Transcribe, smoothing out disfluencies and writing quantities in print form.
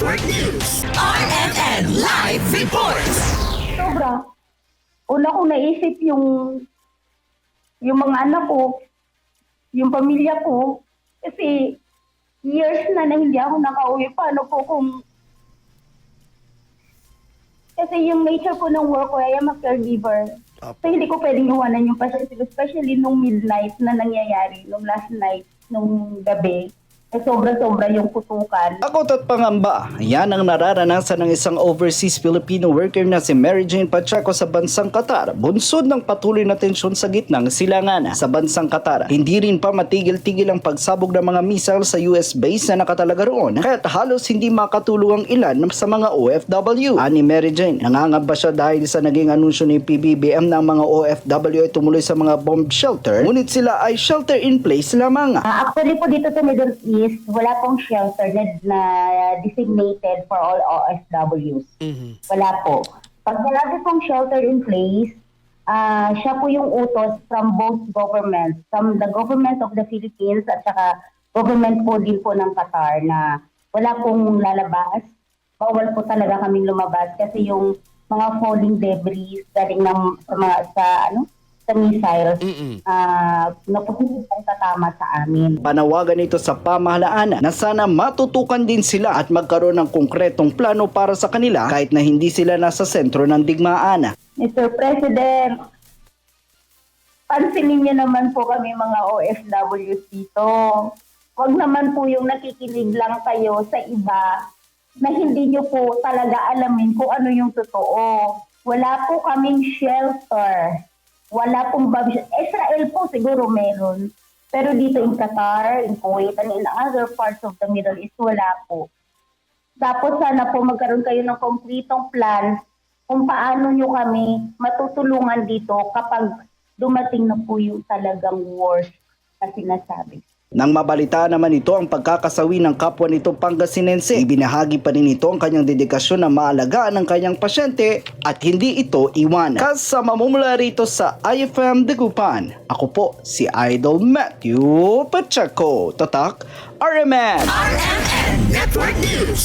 Network News. RMN Live Reports. Sobra. Una kong naisip yung mga anak ko, yung pamilya ko, kasi years na hindi ako nakauwi. Paano po kung... Kasi yung nature ko ng work ko, I am a caregiver. So hindi ko pwedeng iwanan yung pasyente, especially nung midnight na nangyayari, nung last night, nung gabi. Sobra-sobra yung kutukan. Takot at pangamba, yan ang nararanasan ng isang overseas Filipino worker na si Mary Jane Pacheco sa bansang Qatar, bunsod ng patuloy na tensyon sa gitnang silangan. Sa bansang Qatar, hindi rin pa matigil-tigil ang pagsabog ng mga missile sa US base na nakatalaga roon, kaya't halos hindi makatulong ang ilan sa mga OFW. Ani Mary Jane, nangangamba siya dahil sa naging anunsyo ni PBBM na ang mga OFW ay tumuloy sa mga bomb shelter, ngunit sila ay shelter in place lamang. Actually po dito sa Middle East, wala pong shelter na designated for all OFWs. Wala po. Pag wala pong shelter in place, siya po yung utos from both governments, from the government of the Philippines at saka government po din po ng Qatar na wala pong lalabas. Bawal po talaga kaming lumabas kasi yung mga falling debris galing sa missiles na posibleng tatama sa amin. Panawagan ito sa pamahalaan na sana matutukan din sila at magkaroon ng konkretong plano para sa kanila kahit na hindi sila nasa sentro ng digmaan. Mr. President, pansinin niyo naman po kami mga OFWs dito. Huwag naman po yung nakikinig lang kayo sa iba na hindi niyo po talaga alamin kung ano yung totoo. Wala po kaming shelter. Wala pong Israel po siguro meron. Pero dito in Qatar, in Kuwait, and in other parts of the Middle East, wala po. Tapos sana po magkaroon kayo ng konkretong plan kung paano nyo kami matutulungan dito kapag dumating na po yung talagang worst na sinasabi. Nang mabalita naman ito ang pagkakasawi ng kapwa nito Pangasinense, ibinahagi pa rin ito ang kanyang dedikasyon na maalagaan ang kanyang pasyente at hindi ito iwanan. Kasama mula rito sa IFM Dagupan, ako po si Idol Matthew Pacheco, Tatak, RMN. RMN Network News.